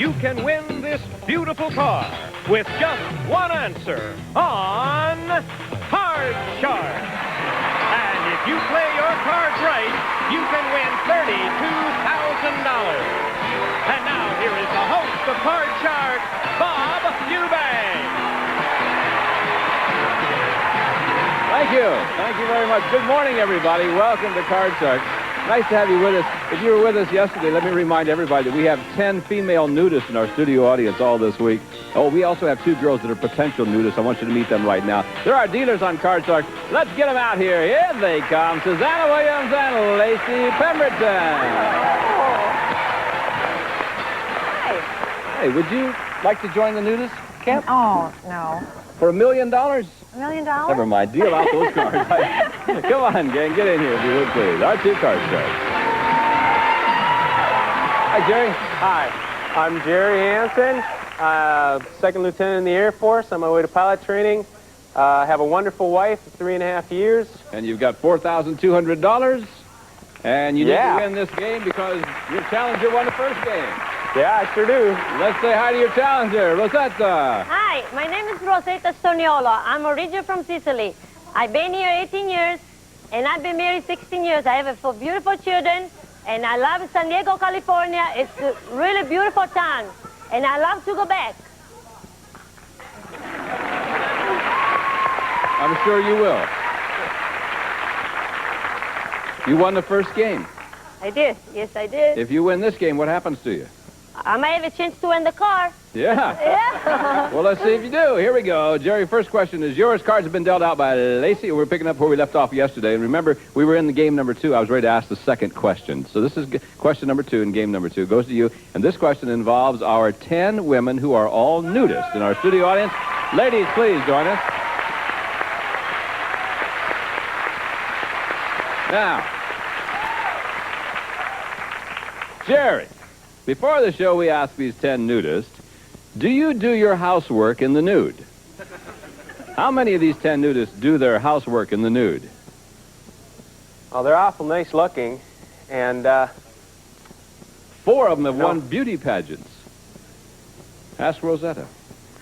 you can win this beautiful car with just one answer on Card Shark. And if you play your cards right, you can win $32,000. And now here is the host of Card Shark, Bob Eubank. Thank you. Thank you very much. Good morning, everybody. Welcome to Card Shark. Nice to have you with us. If you were with us yesterday, let me remind everybody that we have 10 female nudists in our studio audience all this week. Oh, we also have 2 girls that are potential nudists. I want you to meet them right now. They're our dealers on Card Shark. Let's get them out here. Here they come. Susanna Williams and Lacey Pemberton. Hi. Hey, would you like to join the nudist camp? Oh, no. For $1 million? $1 million? Never mind. Deal out those cards. Come on, gang. Get in here, if you would, please. Our 2 card sharks. Hi, Jerry. Hi, I'm Jerry Hansen, second lieutenant in the Air Force. On my way to pilot training. I have a wonderful wife of 3.5 years. And you've got $4,200. And you need to win this game because your challenger won the first game. Yeah, I sure do. Let's say hi to your challenger, Rosetta. Hi, my name is Rosetta Stoniolo. I'm originally from Sicily. I've been here 18 years, and I've been married 16 years. I have 4 beautiful children, and I love San Diego, California. It's a really beautiful town, and I love to go back. I'm sure you will. You won the first game. I did. Yes, I did. If you win this game, what happens to you? I might have a chance to win the car. Yeah. Yeah. Well, let's see if you do. Here we go. Jerry, first question is yours. Cards have been dealt out by Lacey, and we're picking up where we left off yesterday. And remember, we were in the game number 2. I was ready to ask the second question. So this is question number 2 in game number 2. Goes to you. And this question involves our 10 women who are all nudists in our studio audience. Ladies, please join us. Now, Jerry, before the show, we asked these 10 nudists, do you do your housework in the nude? How many of these 10 nudists do their housework in the nude? Well, they're awful nice looking, and 4 of them have won beauty pageants. Ask Rosetta.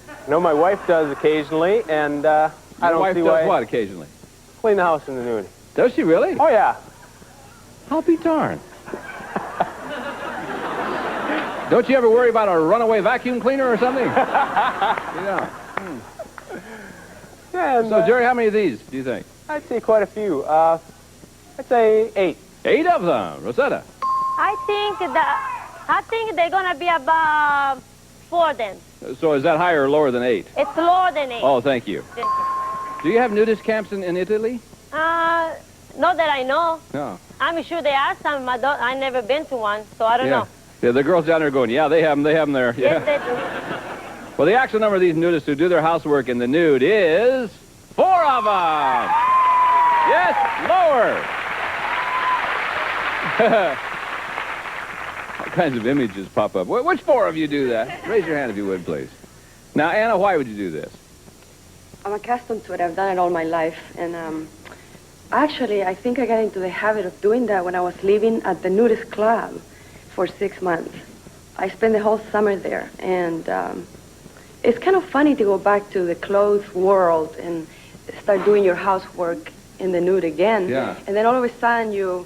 I know my wife does occasionally, and I don't wife see does why. what occasionally? Clean the house in the nude. Does she really? Oh, yeah. I'll be darned. Don't you ever worry about a runaway vacuum cleaner or something? Yeah. And, So, Jerry, how many of these do you think? I'd say quite a few. I'd say 8. 8 of them. Rosetta. I think they're gonna be about 4 then. So is that higher or lower than 8? It's lower than 8. Oh, thank you. Thank you. Do you have nudist camps in Italy? Not that I know. No. I'm sure there are some. I've never been to one, so I don't know. Yeah, the girls down there are going, yeah, they have them there. Yeah. Yes, they do. Well, the actual number of these nudists who do their housework in the nude is 4 of them. Yes, lower. All kinds of images pop up. Which 4 of you do that? Raise your hand if you would, please. Now, Anna, why would you do this? I'm accustomed to it. I've done it all my life. And actually, I think I got into the habit of doing that when I was living at the nudist club for 6 months. I spent the whole summer there. And it's kind of funny to go back to the clothes world and start doing your housework in the nude again. Yeah. And then all of a sudden you,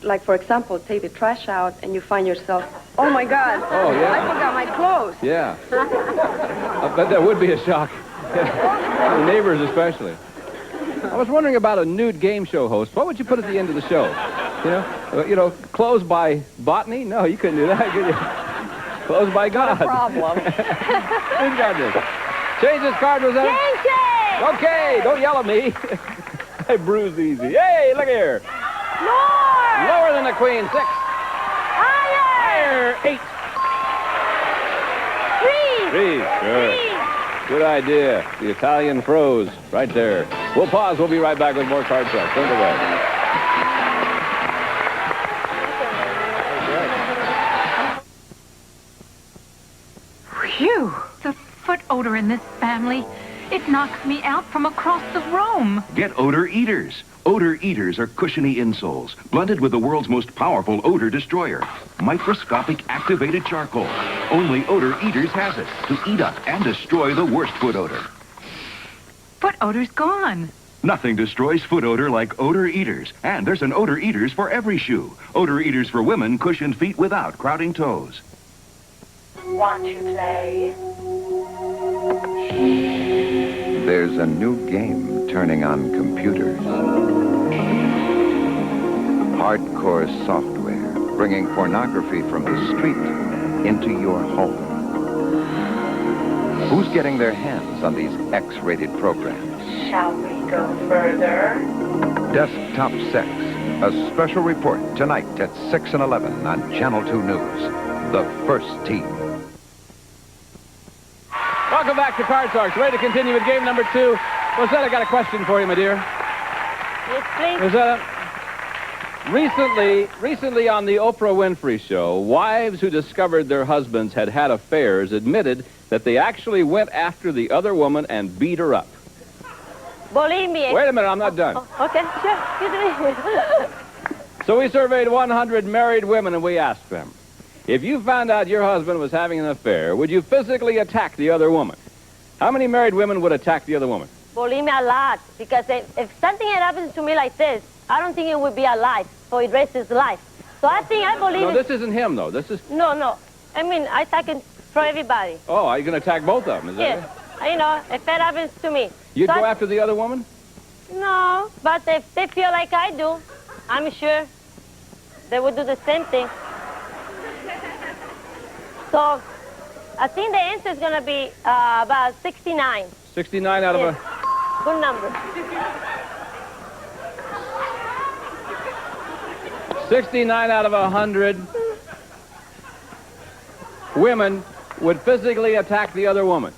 like, for example, take the trash out and you find yourself, oh, my God. Oh, yeah. I forgot my clothes. Yeah. I bet that would be a shock. The neighbors especially. I was wondering about a nude game show host. What would you put at the end of the show? You know, closed by botany? No, you couldn't do that, could you? Closed by God. Not a problem. Who's got this? Change this card, Rosetta. Change it! Okay, don't yell at me. I bruise easy. Hey, look here. More! Lower than the queen. 6. Higher! 8. 3! 3. Sure. 3! Good idea. The Italian froze right there. We'll pause. We'll be right back with more Card Shark. Don't go away. Phew. The foot odor in this family It knocks me out from across the room. Get Odor Eaters. Odor Eaters are cushiony insoles, blended with the world's most powerful odor destroyer, microscopic activated charcoal. Only Odor Eaters has it to eat up and destroy the worst foot odor. Foot odor's gone. Nothing destroys foot odor like Odor Eaters. And there's an Odor Eaters for every shoe. Odor Eaters for women, cushioned feet without crowding toes. Want to play? There's a new game turning on computers. Hardcore software, bringing pornography from the street into your home. Who's getting their hands on these X-rated programs? Shall we go further? Desktop Sex, a special report tonight at 6 and 11 on Channel 2 News. The first team. Welcome back to Card Talks. Ready to continue with game number 2. Rosetta, got a question for you, my dear. Yes, please. Rosetta, recently on the Oprah Winfrey Show, wives who discovered their husbands had had affairs admitted that they actually went after the other woman and beat her up. Believe me. Wait a minute, I'm not done. Okay, sure. Excuse me. So we surveyed 100 married women and we asked them, if you found out your husband was having an affair, would you physically attack the other woman? How many married women would attack the other woman? Believe me, a lot. Because if something had happened to me like this, I don't think it would be alive for the rest of his life. So I believe No, this isn't him, though. This is... No. I mean, I attack it for everybody. Oh, are you going to attack both of them? Is that Yes. You know, if that happens to me. You'd So go after the other woman? No, but if they feel like I do, I'm sure they would do the same thing. So I think the answer is going to be about 69. 69 out of Yes. Good number. 69 out of 100 women would physically attack the other woman.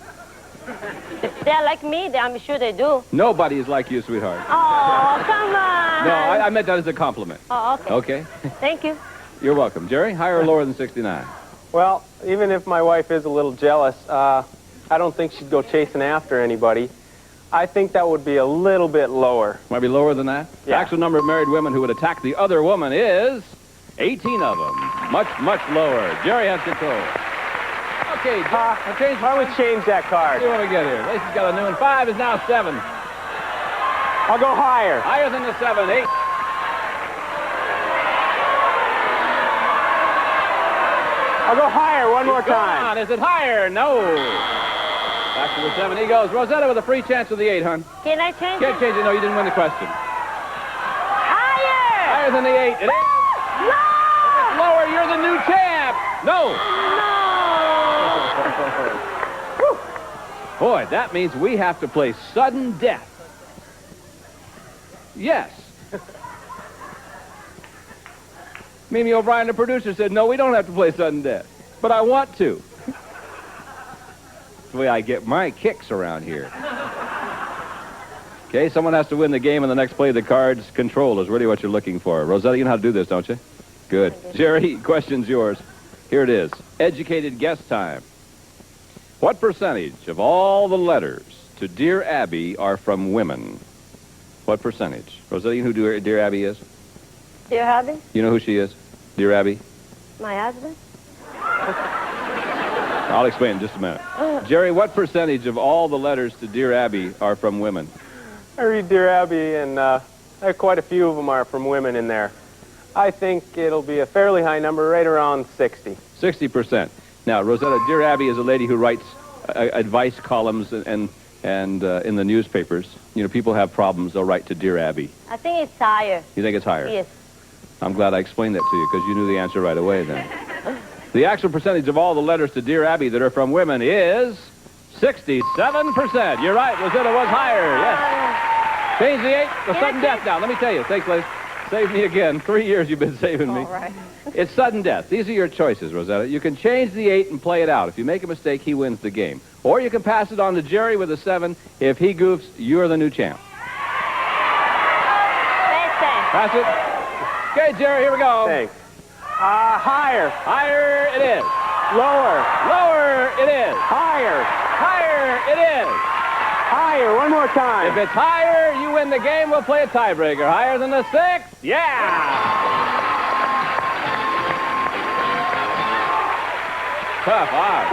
If they're like me, then I'm sure they do. Nobody is like you, sweetheart. Oh, come on. No, I meant that as a compliment. Oh, okay. Okay? Thank you. You're welcome. Jerry, higher or lower than 69? Well, even if my wife is a little jealous, I don't think she'd go chasing after anybody. I think that would be a little bit lower. Might be lower than that? Yeah. The actual number of married women who would attack the other woman is 18 of them. Much, much lower. Jerry has control. Okay, Why don't we change that card? see what we get here. Lacey's got a new one. 5 is now 7. I'll go higher. Higher than the 7. 8. I'll go higher one more Go time. on. Is it higher? No. Back to the 7 he goes. Rosetta with a free chance of the 8, hon. Can I change Can't it? change it. No, you didn't win the question. Higher! Higher than the 8. It is. No! Lower, you're the new champ. No. No! Boy, that means we have to play sudden death. Yes. Mimi O'Brien, the producer, said, no, we don't have to play sudden death. But I want to. That's the way I get my kicks around here. Okay, someone has to win the game in the next play. The cards control is really what you're looking for. Rosetta, you know how to do this, don't you? Good. Jerry, question's yours. Here it is. Educated guess time. What percentage of all the letters to Dear Abby are from women? What percentage? Rosetta, you know who Dear Abby is? Dear hubby, You know who she is? Dear Abby? my husband. I'll explain in just a minute. Jerry, what percentage of all the letters to Dear Abby are from women? I read Dear Abby, and quite a few of them are from women in there. I think it'll be a fairly high number, right around 60. 60%. Now, Rosetta, Dear Abby is a lady who writes advice columns and in the newspapers. You know, people have problems, they'll write to Dear Abby. I think it's higher. You think it's higher? Yes. I'm glad I explained that to you because you knew the answer right away then. The actual percentage of all the letters to Dear Abby that are from women is 67%. You're right, Rosetta was higher, yes. Change the 8, the sudden death now. Let me tell you. Thanks, Liz. Save me again. 3 years you've been saving me. All right. It's sudden death. These are your choices, Rosetta. You can change the 8 and play it out. If you make a mistake, he wins the game. Or you can pass it on to Jerry with a 7. If he goofs, you're the new champ. Listen. Pass it. Okay, Jerry, here we go. Thanks. Higher. Higher it is. Lower. Lower it is. Higher. Higher it is. Higher, one more time. If it's higher, you win the game. We'll play a tiebreaker. Higher than the 6? Yeah! Tough odds.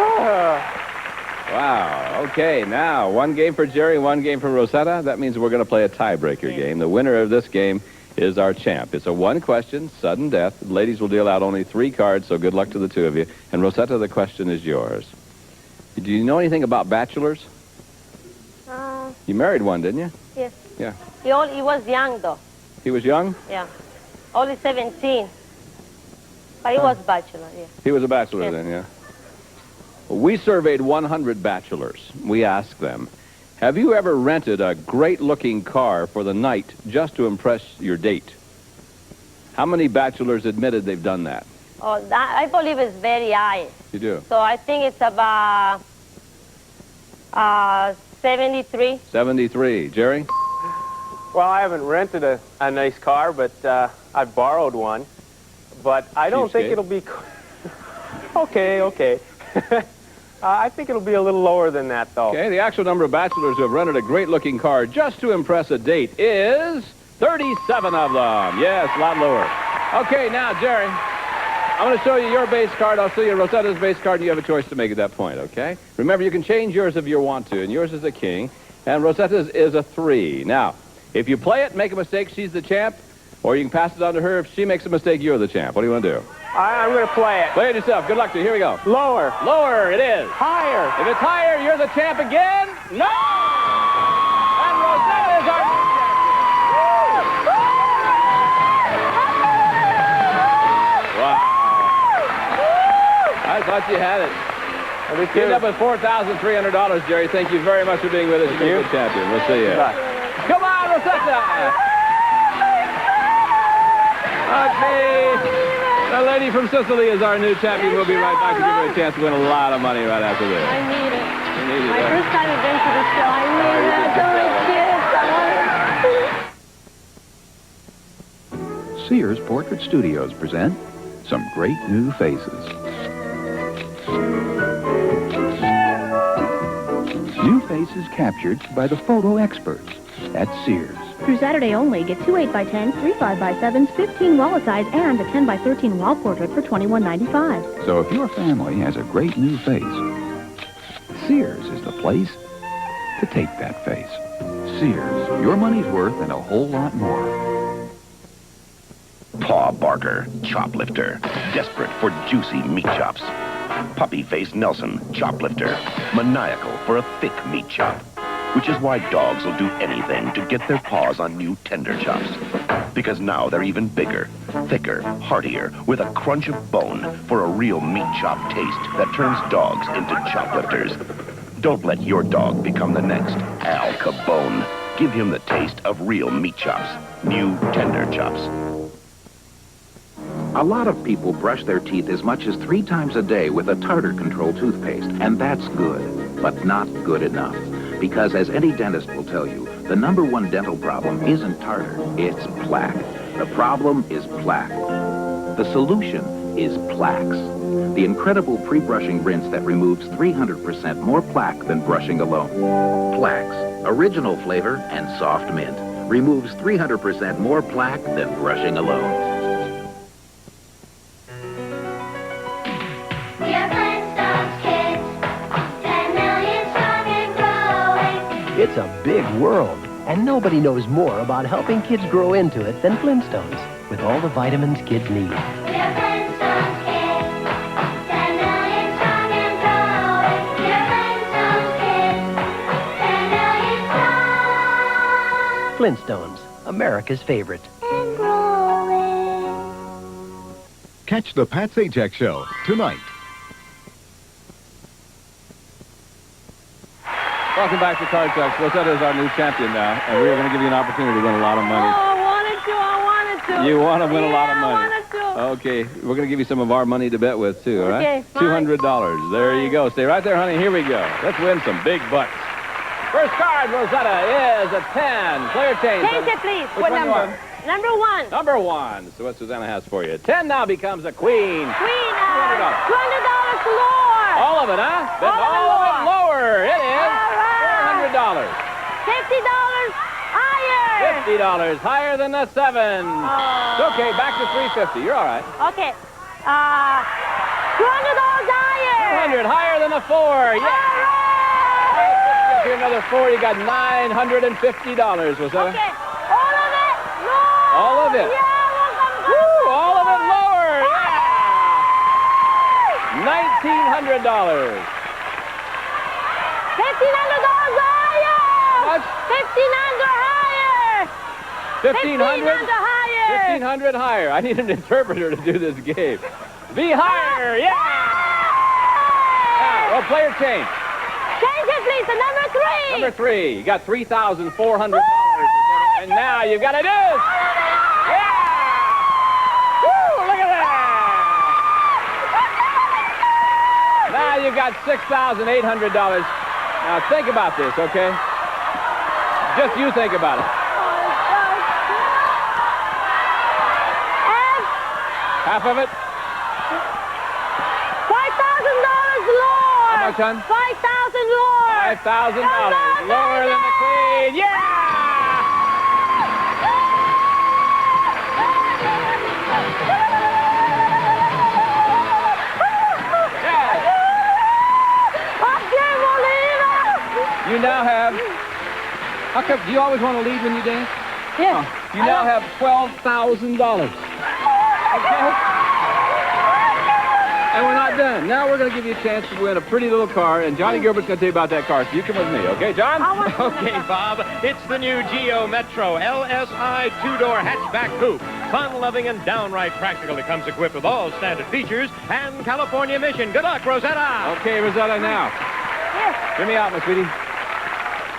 Wow. Okay, now, one game for Jerry, one game for Rosetta. That means we're going to play a tiebreaker game. The winner of this game is our champ. It's a one-question, sudden death. Ladies will deal out only 3 cards, so good luck to the 2 of you. And Rosetta, the question is yours. Do you know anything about bachelors? You married one, didn't you? Yes. Yeah. He was young, though. He was young? Yeah. Only 17. But he was bachelor, yeah. He was a bachelor then, yeah. Well, we surveyed 100 bachelors. We asked them, have you ever rented a great-looking car for the night just to impress your date? How many bachelors admitted they've done that? Oh, that, I believe it's very high. You do? So I think it's about 73. 73. Jerry? Well, I haven't rented a nice car, but I've borrowed one. But I don't think it'll be... Okay. I think it'll be a little lower than that, though. Okay, the actual number of bachelors who have rented a great-looking car just to impress a date is 37 of them. Yes, a lot lower. Okay, now, Jerry, I'm going to show you your base card. I'll show you Rosetta's base card, and you have a choice to make at that point, okay? Remember, you can change yours if you want to, and yours is a king, and Rosetta's is a 3. Now, if you play it, make a mistake, she's the champ, or you can pass it on to her. If she makes a mistake, you're the champ. What do you want to do? I'm going to play it. Play it yourself. Good luck to you. Here we go. Lower. Lower it is. Higher. If it's higher, you're the champ again. No! And Rosetta is our new champion. Wow. I thought you had it. You end up with $4,300, Jerry. Thank you very much for being with us. You've been a good champion. We'll see you. Come on, Rosetta. Okay. The lady from Sicily is our new champion. We'll be right back to give her a chance to win a lot of money right after this. I need it. You need it, My yeah. first time I've been to the show. I need it. I want it. Sears Portrait Studios present some great new faces. New faces captured by the photo experts at Sears. Through Saturday only, get 2 8x10s, 3 5x7s, 15 wallet size, and a 10x13 wall portrait for $21.95. So if your family has a great new face, Sears is the place to take that face. Sears, your money's worth and a whole lot more. Paw Barker, choplifter, desperate for juicy meat chops. Puppy-faced Nelson, choplifter, maniacal for a thick meat chop. Which is why dogs will do anything to get their paws on new tender chops. Because now they're even bigger, thicker, heartier, with a crunch of bone for a real meat chop taste that turns dogs into choplifters. Don't let your dog become the next Al Capone. Give him the taste of real meat chops. New tender chops. A lot of people brush their teeth as much as 3 times a day with a tartar control toothpaste, and that's good, but not good enough. Because as any dentist will tell you, the #1 dental problem isn't tartar, it's plaque. The problem is plaque. The solution is Plaques. The incredible pre-brushing rinse that removes 300% more plaque than brushing alone. Plaques, original flavor and soft mint, removes 300% more plaque than brushing alone. It's a big world, and nobody knows more about helping kids grow into it than Flintstones, with all the vitamins kids need. Flintstones, America's favorite. Catch the Pat Sajak Show tonight. Welcome back to Card Sharks. Rosetta is our new champion now, and we are going to give you an opportunity to win a lot of money. Oh, I wanted to. You want to win a lot of money. I wanted to. Okay, we're going to give you some of our money to bet with, too, all right? Okay, fine. $200. There you go. Stay right there, honey. Here we go. Let's win some big bucks. First card, Rosetta, is a 10. Player change. Change it, please. Which one you want? Number 1. Number 1. So what Susanna has for you. 10 now becomes a queen. Queen, $200. $200 more. All of it, huh? Bet all of it lower. It is $400. higher. $50 higher than the 7. It's okay, back to 350. You're all right. Okay. $200 higher. 200 higher than the 4. Yeah. All right, let's get you another 4. You got $950. Was that? Okay. All of it? No. All of it. Yeah. Woo, all of it lower. Yeah. $1,900. $1,500 higher. What? $1,500 higher. $1,500 higher. $1,500 higher. I need an interpreter to do this game. Be higher. Yeah. Well, player change. Change it, please, to number 3. Number 3. You got $3,400. And now you've got to do this. Yeah. Woo, look at that. Now you've got $6,800. Now think about this, okay? Just you think about it. Half of it? $5,000 lower. How much, hon? $5,000 lower. $5,000 lower than the Queen. Yeah! You now have... How come, do you always want to lead when you dance? Yes. You now have $12,000. Okay? And we're not done. Now we're going to give you a chance to win a pretty little car, and Johnny Gilbert's going to tell you about that car, so you come with me, okay, John? Okay, Bob. It's the new Geo Metro LSI 2-door hatchback coupe. Fun-loving and downright practical. It comes equipped with all standard features and California emission. Good luck, Rosetta. Okay, Rosetta, now. Yes. Hear me out, my sweetie.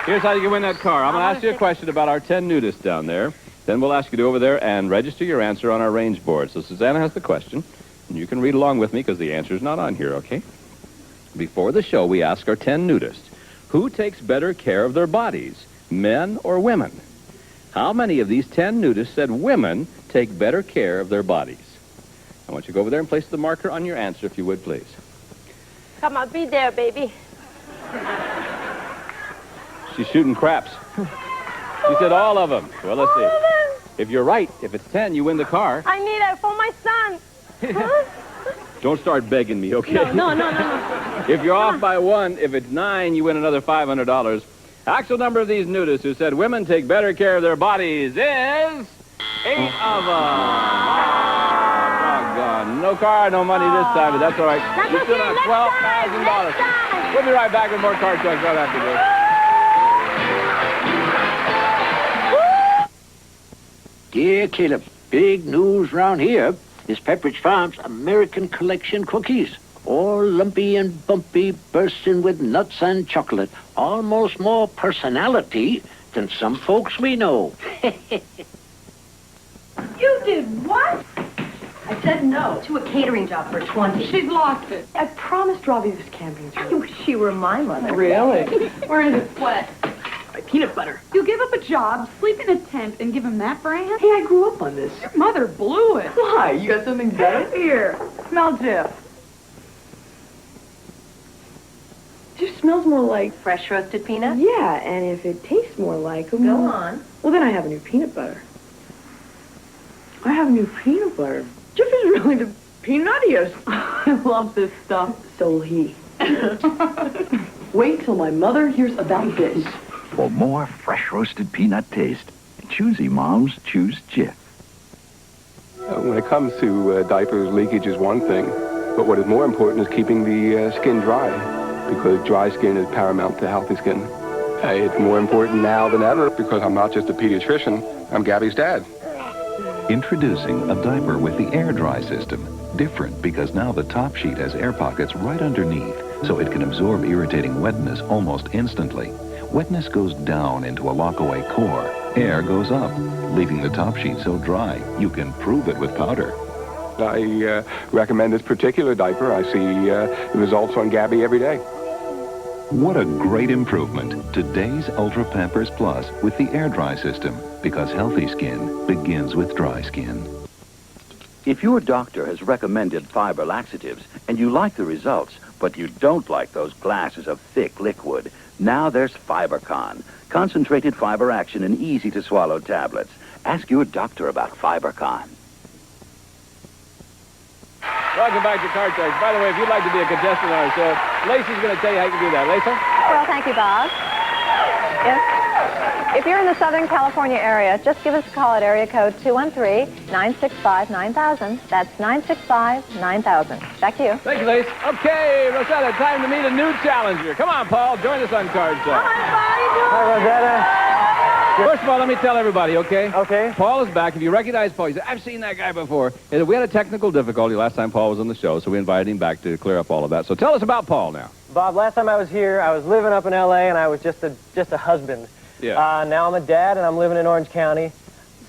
Here's how you can win that car. I'm going to ask you a question about our 10 nudists down there. Then we'll ask you to go over there and register your answer on our range board. So Susanna has the question, and you can read along with me because the answer is not on here, okay? Before the show, we ask our 10 nudists, who takes better care of their bodies, men or women? How many of these 10 nudists said women take better care of their bodies? I want you to go over there and place the marker on your answer, if you would, please. Come on, be there, baby. She's shooting craps. She said all of them. Well, let's see. If you're right, if it's 10, you win the car. I need it for my son. Huh? Don't start begging me, okay? No. If you're off by 1, if it's 9, you win another $500. Actual number of these nudists who said women take better care of their bodies is 8 of them. Doggone. No car, no money this time, but that's all right. You still have $12,000. We'll be right back with more Card Sharks right after this. Dear Caleb, big news round here is Pepperidge Farm's American Collection cookies. All lumpy and bumpy, bursting with nuts and chocolate. Almost more personality than some folks we know. You did what? I said no to a catering job for 20. She's lost it. I promised Robbie this camping trip. I wish she were my mother. Really? Where is it? What? My peanut butter. You give up a job, sleep in a tent, and give him that brand? Hey, I grew up on this. Your mother blew it. Why? You got something better? Here, smell Jif. Just smells more like... Fresh roasted peanuts? Yeah, and if it tastes more like... Go on. Well, then I have a new peanut butter. I have a new peanut butter. Jif is really the peanuttiest. I love this stuff. So will he. Wait till my mother hears about this. For more fresh roasted peanut taste, choosy moms choose Jif. When it comes to diapers, leakage is one thing, but what is more important is keeping the skin dry, because dry skin is paramount to healthy skin. It's more important now than ever because I'm not just a pediatrician, I'm Gabby's dad. Introducing a diaper with the air dry system. Different because now the top sheet has air pockets right underneath, so it can absorb irritating wetness almost instantly. Wetness goes down into a lock-away core. Air goes up, leaving the top sheet so dry, you can prove it with powder. I recommend this particular diaper. I see results on Gabby every day. What a great improvement. Today's Ultra Pampers Plus with the air dry system, because healthy skin begins with dry skin. If your doctor has recommended fiber laxatives and you like the results, But you don't like those glasses of thick liquid. Now there's FiberCon. Concentrated fiber action in easy-to-swallow tablets. Ask your doctor about FiberCon. Welcome back to Card Sharks. By the way, if you'd like to be a contestant on our show, Lacey's going to tell you how you can do that. Lacey? Well, thank you, Bob. If you're in the Southern California area, just give us a call at area code 213-965-9000. That's 965-9000. Back to you. Thank you, Lace. Okay, Rosetta, time to meet a new challenger. Come on, Paul. Join us on Card Sharks. Hi, Rosetta. First of all, let me tell everybody, okay? Okay. Paul is back. If you recognize Paul, he said, I've seen that guy before. And we had a technical difficulty last time Paul was on the show, so we invited him back to clear up all of that. So tell us about Paul now. Bob, last time I was here, I was living up in L.A., and I was just a husband. Yeah. Now I'm a dad, and I'm living in Orange County.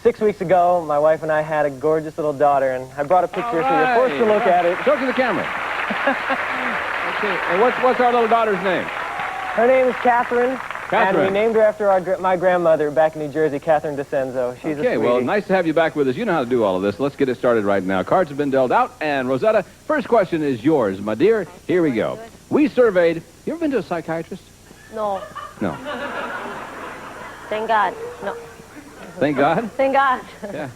6 weeks ago, my wife and I had a gorgeous little daughter, and I brought a picture so you're forced to look at it. Show it to the camera. Okay. And what's our little daughter's name? Her name is Catherine. And we named her after my grandmother back in New Jersey, Catherine DeCenzo. She's a sweetie. Okay, well, nice to have you back with us. You know how to do all of this. Let's get it started right now. Cards have been dealt out, and Rosetta, first question is yours, my dear. Here we go. We surveyed... You ever been to a psychiatrist? No. No. Thank God. No. Thank God? Thank God. Yeah.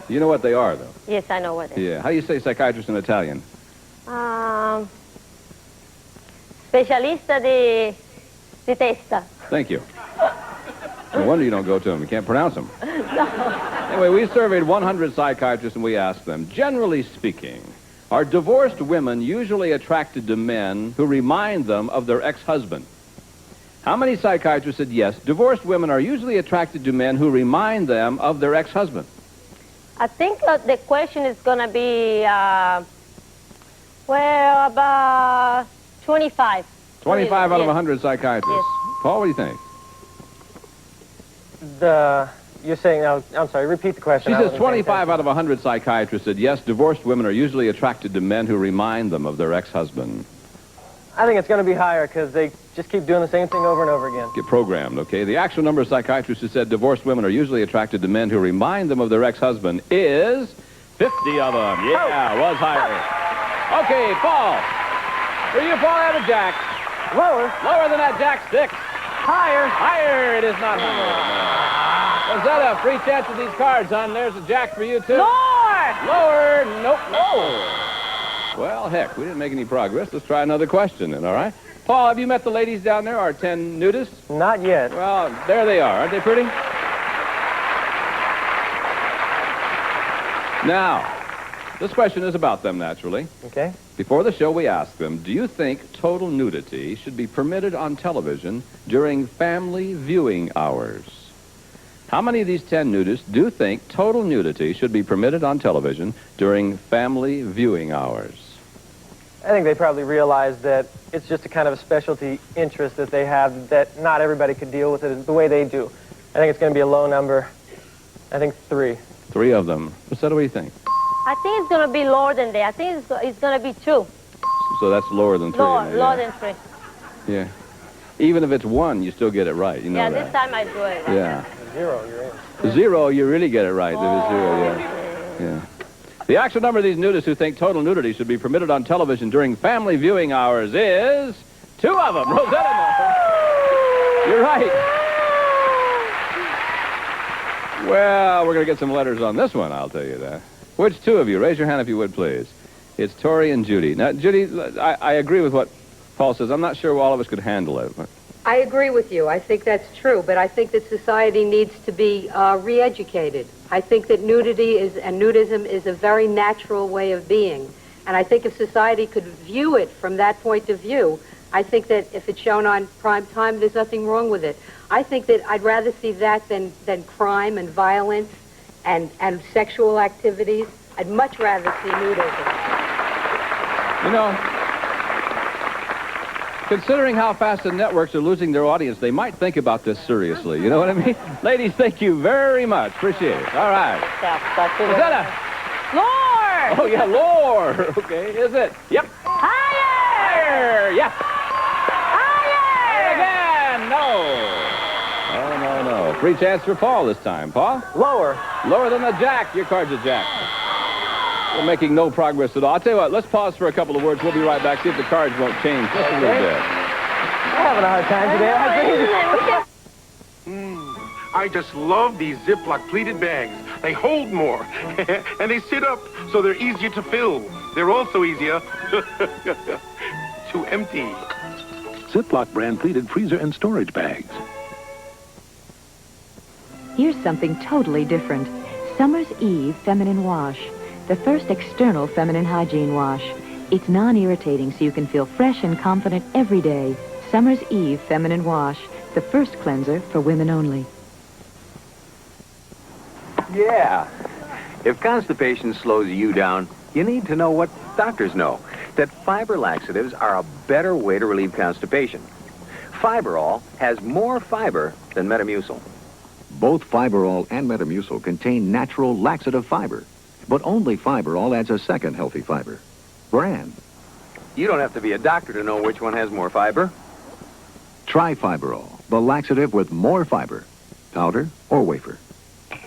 You know what they are, though? Yes, I know what it is. Yeah. How do you say psychiatrist in Italian? Specialista di testa. Thank you. No wonder you don't go to them. You can't pronounce them. No. Anyway, we surveyed 100 psychiatrists, and we asked them, generally speaking, are divorced women usually attracted to men who remind them of their ex-husband? How many psychiatrists said yes? Divorced women are usually attracted to men who remind them of their ex-husband. I think the question is going to be, well, about 25. 25 out of Yes. 100 psychiatrists. Yes. Paul, what do you think? You're saying, I'm sorry, repeat the question. She says 25 out of 100 psychiatrists said yes, divorced women are usually attracted to men who remind them of their ex-husband. I think it's going to be higher because they just keep doing the same thing over and over again. Get programmed, okay? The actual number of psychiatrists who said divorced women are usually attracted to men who remind them of their ex-husband is 50 of them. Yeah, was higher. Okay, Paul. For you, Paul, I have a jack. Lower. Lower than that jack, 6. Higher. Higher. It is not higher. Was that a free chance of these cards, hon? There's a jack for you, too. Lower. Lower. Nope. No. Well, heck, we didn't make any progress. Let's try another question then, all right? Paul, have you met the ladies down there, our 10 nudists? Not yet. Well, there they are. Aren't they pretty? Now, this question is about them, naturally. Okay. Before the show, we asked them, do you think total nudity should be permitted on television during family viewing hours? How many of these 10 nudists do think total nudity should be permitted on television during family viewing hours? I think they probably realize that it's just a kind of a specialty interest that they have, that not everybody could deal with it the way they do. I think it's going to be a low number. I think 3. 3 of them. What do you think? I think it's going to be lower than that. I think it's going to be 2. So that's lower than 3. Lower than 3. Yeah. Even if it's 1, you still get it right. You know Yeah, that. this time I do it right. Yeah. 0, you're in. 0, you really get it right. If it's 0, yeah. Yeah. The actual number of these nudists who think total nudity should be permitted on television during family viewing hours is 2 of them. Rosetta. You're right. Well, we're going to get some letters on this one, I'll tell you that. Which 2 of you? Raise your hand if you would, please. It's Tori and Judy. Now, Judy, I agree with what Paul says. I'm not sure all of us could handle it. But... I agree with you. I think that's true, but I think that society needs to be re-educated. I think that nudity and nudism is a very natural way of being. And I think if society could view it from that point of view, I think that if it's shown on prime time, there's nothing wrong with it. I think that I'd rather see that than crime and violence and sexual activities. I'd much rather see nudism. You know, considering how fast the networks are losing their audience, they might think about this seriously. You know what I mean? Ladies, thank you very much. Appreciate it. All right. Rosetta. Lower. Oh, yeah, lower. Okay, is it? Yep. Higher. Yes. Higher. Again, no. Oh, no. Free chance for Paul this time. Paul? Lower. Lower than the jack. Your card's a jack. We're making no progress at all. I'll tell you what, let's pause for a couple of words. We'll be right back. See if the cards won't change just a little bit. I'm having a hard time today. I just love these Ziploc pleated bags. They hold more, and they sit up, so they're easier to fill. They're also easier to empty. Ziploc brand pleated freezer and storage bags. Here's something totally different. Summer's Eve Feminine Wash. The first external feminine hygiene wash. It's non-irritating so you can feel fresh and confident every day. Summer's Eve Feminine Wash. The first cleanser for women only. Yeah. If constipation slows you down, you need to know what doctors know. That fiber laxatives are a better way to relieve constipation. Fiberol has more fiber than Metamucil. Both Fiberol and Metamucil contain natural laxative fiber. But only Fiberol adds a second healthy fiber. Bran. You don't have to be a doctor to know which one has more fiber. Try Fiberol, the laxative with more fiber. Powder or wafer.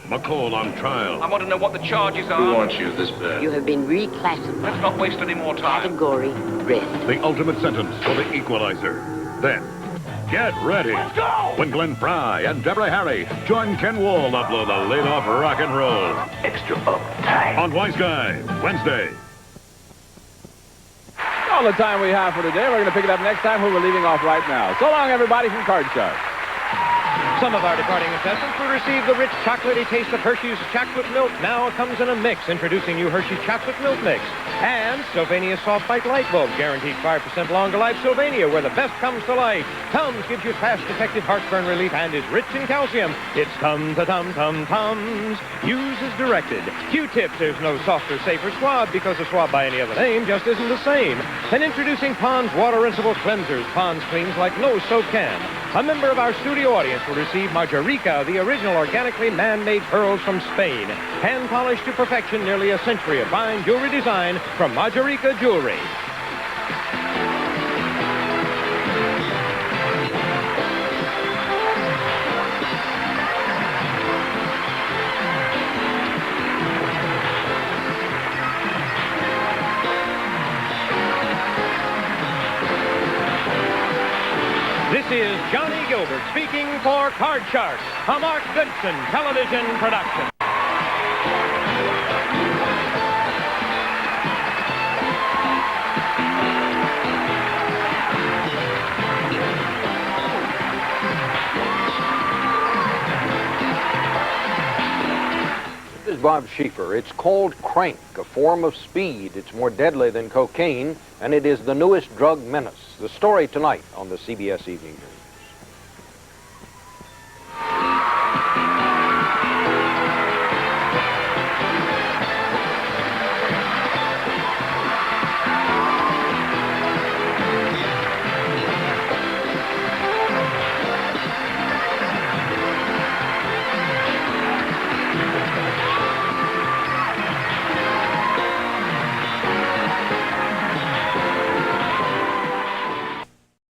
McCall on trial. I want to know what the charges are. Who wants you this bad? You have been reclassified. Let's not waste any more time. Category red. The ultimate sentence for the equalizer. Then, get ready. Let's go! When Glenn Fry and Deborah Harry join Ken Wall to blow the lid off rock and roll. Extra uptime. On Wise Guy, Wednesday. All the time we have for today. We're going to pick it up next time when we're leaving off right now. So long, everybody, from Card Shark. Some of our departing contestants will receive the rich chocolatey taste of Hershey's chocolate milk. Now it comes in a mix. Introducing you Hershey Chocolate Milk Mix. And Sylvania Soft Bite Light Bulb. Guaranteed 5% longer life. Sylvania, where the best comes to life. Tums gives you fast, effective heartburn relief and is rich in calcium. It's Tums. Use as directed. Q-tips, there's no softer, safer swab because a swab by any other name just isn't the same. And introducing Pond's Water Rinsable Cleansers. Pond's cleans like no soap can. A member of our studio audience will receive Marjarica, the original organically man-made pearls from Spain. Hand-polished to perfection, nearly a century of fine jewelry design from Marjarica Jewelry. This is Johnny Gilbert speaking for Card Shark, a Mark Goodson television production. This is Bob Schieffer. It's called crank, a form of speed. It's more deadly than cocaine, and it is the newest drug menace. The story tonight on the CBS Evening News.